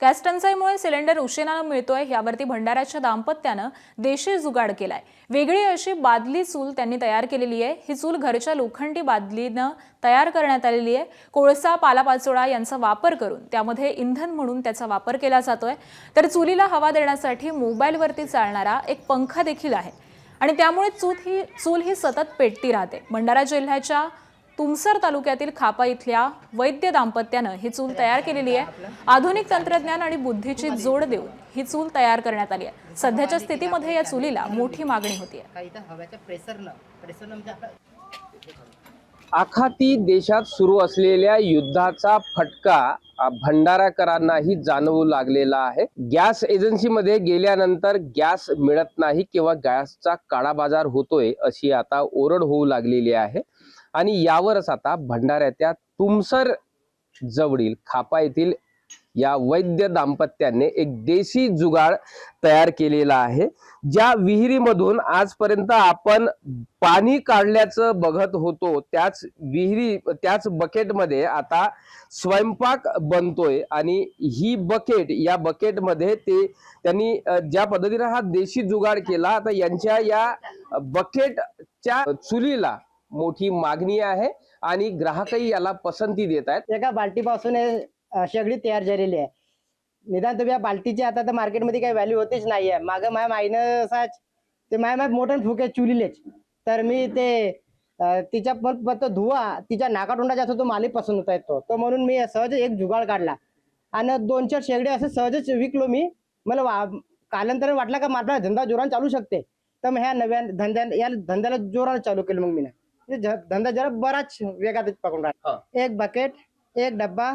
Gas टंचाईमुळे cylinder उशिरानं मिळतोय यावरती भंडाऱ्याच्या दाम्पत्यानं देशी जुगाड केलाय। वेगळी अशी बादली चूल त्यांनी तयार केलेली आहे। ही चूल घरच्या लोखंडी बादलीनं तयार करण्यात आलेली आहे। कोळसा, पालापाचोळा यांचा वापर करून त्यामध्ये इंधन म्हणून त्याचा वापर केला जातोय। तर चुलीला हवा देण्यासाठी मोबाईलवरती चालणारा एक पंखा देखील आहे आणि त्यामुळे चूल ही सतत पेटती राहते। भंडारा जिल्ह्याच्या तुमसर तालुक्यातील खापा इथल्या वैद्य दाम्पत्यानं ही चूल तयार केलेली आहे। आधुनिक तंत्रज्ञान आणि बुद्धीची जोड देऊन ही चूल तयार करण्यात आली आहे। सध्याच्या स्थितीमध्ये या चुलीला मोठी मागणी होती आहे। आखाती देशात सुरू असलेल्या युद्धाचा फटका भंडाराकरांनाही जाणवू लागलेला आहे। गॅस एजन्सीमध्ये गेल्यानंतर गॅस मिळत नाही किंवा गॅसचा काळा बाजार होतोय अशी आता ओरड होऊ लागलेली आहे आणि यावरच आता भंडाऱ्याच्या तुमसर जवळील खापा येथील या वैद्य दाम्पत्याने एक देशी जुगाड तयार केलेला आहे। ज्या विहिरीमधून आजपर्यंत आपण पाणी काढल्याचं बघत होतो त्याच बकेटमध्ये आता स्वयंपाक बनतोय आणि ही या बकेटमध्ये त्यांनी ज्या पद्धतीने हा देशी जुगाड केला, आता यांच्या या बकेटच्या चुलीला मोठी मागणी आहे आणि ग्राहकही याला पसंती देत आहेत। एका बाल्टीपासून शेगडी तयार झालेली आहे। निदान तुम्ही या बाल्टीची आता तर मार्केटमध्ये काही व्हॅल्यू होतीच नाही आहे। मागं माझ्या माईनं असाच ते माझ्या मोठं फुके चुलीलेच, तर मी ते तिच्या पण धुवा तिच्या नाकातोंडाचा असतो तो मालिक पसंत होता येतो, तो म्हणून मी सहज एक जुगाड काढला आणि 2-4 शेगडे असं सहजच विकलो मी। मला कालांतराने वाटला का माझा धंदा जोरान चालू शकते, तर मग ह्या नव्या धंद्याला जोरान चालू केलं। मग मी धंदा जरा बराच वेगात पकडून राहिला। एक बकेट, एक डब्बा,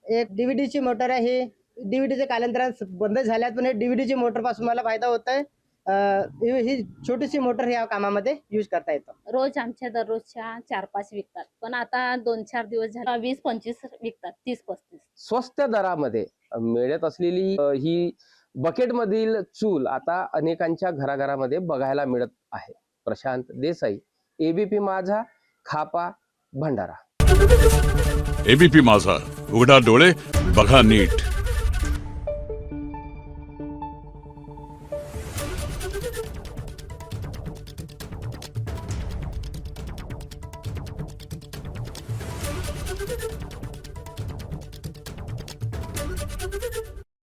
एक डीव्हीडीची मोटर आहे। ही डीव्हीडीचे कालांतरात बंद झाल्यात, पण हे डीव्हीडीची मोटर पासून मला फायदा होत आहे। ही छोटीशी मोटर ह्या कामामध्ये यूज करता येतं। रोज आमच्या दररोजच्या 4-5 विकतात, पण आता 2-4 दिवस झाले 20-25 विकतात, 30-35 स्वस्त दरामध्ये मिळत असलेली ही बकेट मधील चूल आता अनेकांच्या घराघरामध्ये बघायला मिळत आहे। प्रशांत देसाई, एबीपी माझा, खापा, भंडारा। एबीपी माझा, उघडा डोळे बघा नीट।